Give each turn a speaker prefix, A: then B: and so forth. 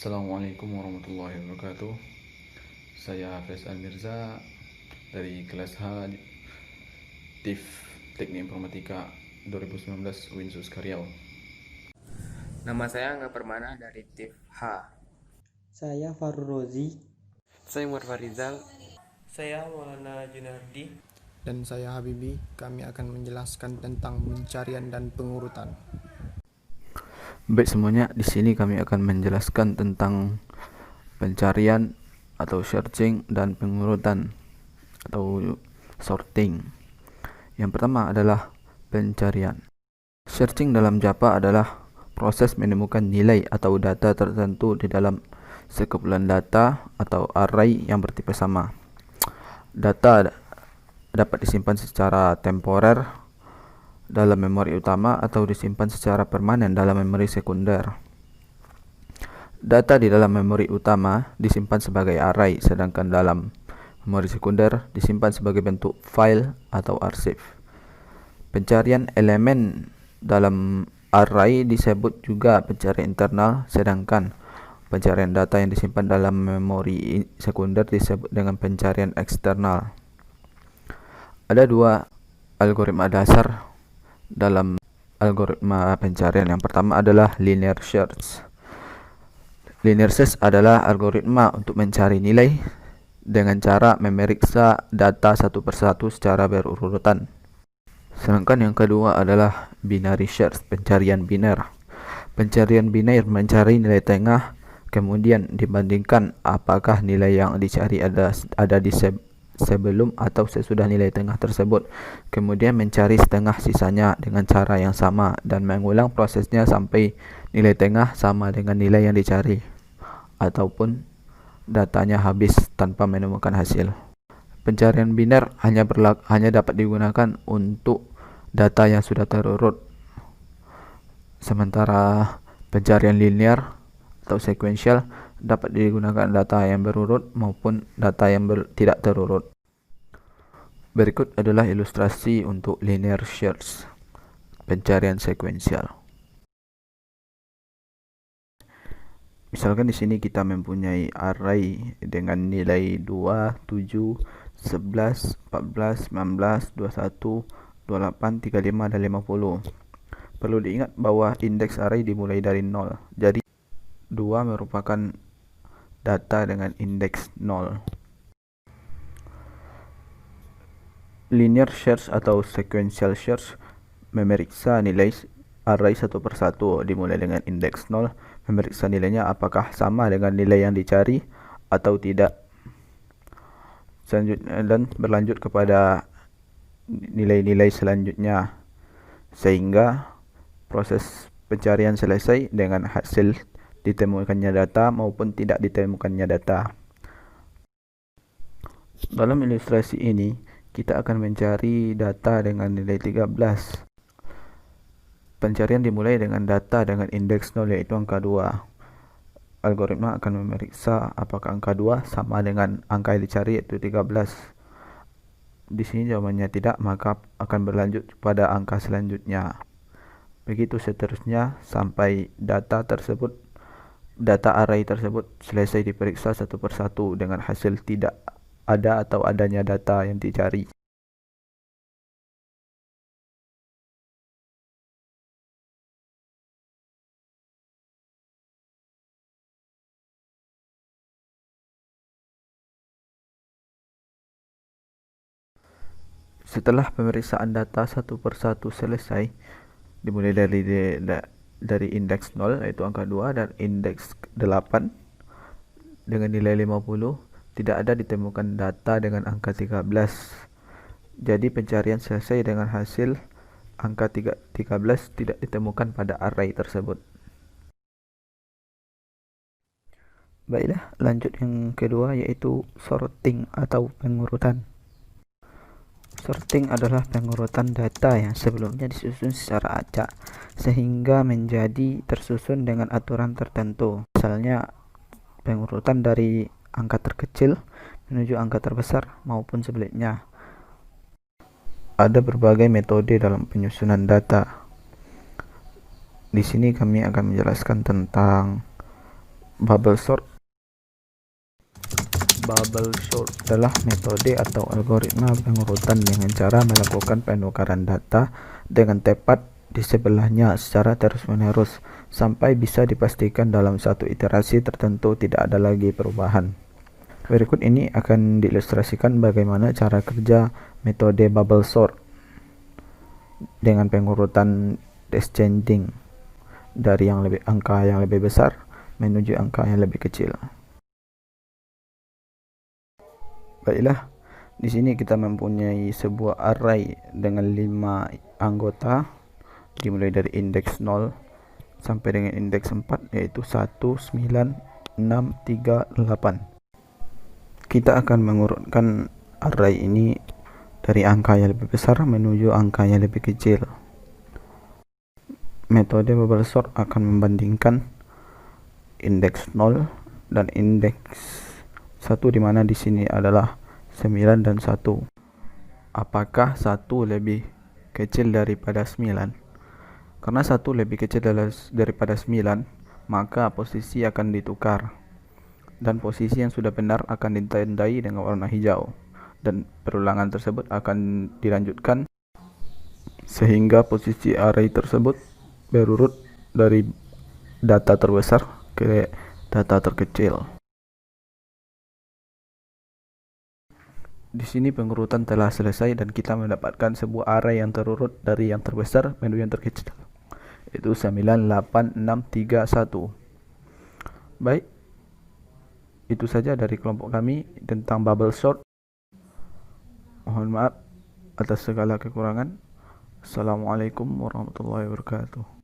A: Assalamualaikum warahmatullahi wabarakatuh. Saya Faisal Mirza dari kelas H TIF Teknik Informatika 2019 Winsus Karyau.
B: Nama saya Angga Permana dari TIF H.
C: Saya Farul Rozi.
B: Saya Umar Farizal.
D: Saya Maulana Junardi.
E: Dan saya Habibi. Kami akan menjelaskan tentang pencarian dan pengurutan.
A: Baik semuanya, di sini kami akan menjelaskan tentang pencarian atau searching dan pengurutan atau sorting. Yang pertama adalah pencarian. Searching dalam Java adalah proses menemukan nilai atau data tertentu di dalam sekumpulan data atau array yang bertipe sama. Data dapat disimpan secara temporer dalam memori utama atau disimpan secara permanen dalam memori sekunder. Data di dalam memori utama disimpan sebagai array, sedangkan dalam memori sekunder disimpan sebagai bentuk file atau arsip. Pencarian elemen dalam array disebut juga pencarian internal, sedangkan pencarian data yang disimpan dalam memori sekunder disebut dengan pencarian eksternal. Ada dua algoritma dasar dalam algoritma pencarian. Yang pertama adalah linear search. Linear search adalah algoritma untuk mencari nilai dengan cara memeriksa data satu persatu secara berurutan. Sedangkan yang kedua adalah binary search, pencarian biner. Pencarian biner mencari nilai tengah, kemudian dibandingkan apakah nilai yang dicari ada di sebelum atau sesudah nilai tengah tersebut, kemudian mencari setengah sisanya dengan cara yang sama dan mengulang prosesnya sampai nilai tengah sama dengan nilai yang dicari ataupun datanya habis tanpa menemukan hasil. Pencarian biner hanya dapat digunakan untuk data yang sudah terurut, sementara pencarian linear atau sequential dapat digunakan data yang berurut maupun data yang tidak terurut. Berikut adalah ilustrasi untuk linear search, pencarian sekuensial. Misalkan di sini kita mempunyai array dengan nilai 2, 7, 11, 14, 19, 21, 28, 35, dan 50. Perlu diingat bahwa indeks array dimulai dari 0. Jadi 2 merupakan data dengan indeks 0. Linear search atau sequential search memeriksa nilai array satu persatu dimulai dengan indeks 0, memeriksa nilainya apakah sama dengan nilai yang dicari atau tidak. Selanjutnya dan berlanjut kepada nilai-nilai selanjutnya sehingga proses pencarian selesai dengan hasil ditemukannya data maupun tidak ditemukannya data. Dalam ilustrasi ini kita akan mencari data dengan nilai 13. Pencarian dimulai dengan data dengan indeks 0 yaitu angka 2. Algoritma akan memeriksa apakah angka 2 sama dengan angka yang dicari yaitu 13. Di sini jawabannya tidak, maka akan berlanjut pada angka selanjutnya. Begitu seterusnya sampai data array tersebut selesai diperiksa satu persatu dengan hasil tidak ada atau adanya data yang dicari. Setelah pemeriksaan data satu persatu selesai, dimulai dari indeks 0 yaitu angka 2 dan indeks 8 dengan nilai 50, tidak ada ditemukan data dengan angka 13. Jadi pencarian selesai dengan hasil angka 13 tidak ditemukan pada array tersebut. Baiklah, lanjut yang kedua yaitu sorting atau pengurutan. Sorting adalah pengurutan data yang sebelumnya disusun secara acak sehingga menjadi tersusun dengan aturan tertentu. Misalnya pengurutan dari angka terkecil menuju angka terbesar maupun sebaliknya. Ada berbagai metode dalam penyusunan data. Di sini kami akan menjelaskan tentang Bubble sort. Bubble sort adalah metode atau algoritma pengurutan dengan cara melakukan penukaran data dengan tepat di sebelahnya secara terus-menerus sampai bisa dipastikan dalam satu iterasi tertentu tidak ada lagi perubahan. Berikut ini akan diilustrasikan bagaimana cara kerja metode bubble sort dengan pengurutan descending dari angka yang lebih besar menuju angka yang lebih kecil. Baiklah, di sini kita mempunyai sebuah array dengan 5 anggota dimulai dari indeks 0 sampai dengan indeks 4 yaitu 1, 9, 6, 3, 8. Kita akan mengurutkan array ini dari angka yang lebih besar menuju angka yang lebih kecil. Metode bubble sort akan membandingkan indeks 0 dan indeks 1 di mana di sini adalah 9 dan 1. Apakah 1 lebih kecil daripada 9? Karena 1 lebih kecil daripada 9, maka posisi akan ditukar. Dan posisi yang sudah benar akan ditandai dengan warna hijau. Dan perulangan tersebut akan dilanjutkan sehingga posisi array tersebut berurut dari data terbesar ke data terkecil. Di sini pengurutan telah selesai dan kita mendapatkan sebuah array yang terurut dari yang terbesar menuju yang terkecil. Itu 9, 8, 6, 3, 1. Baik, itu saja dari kelompok kami tentang bubble sort. Mohon maaf atas segala kekurangan. Assalamualaikum warahmatullahi wabarakatuh.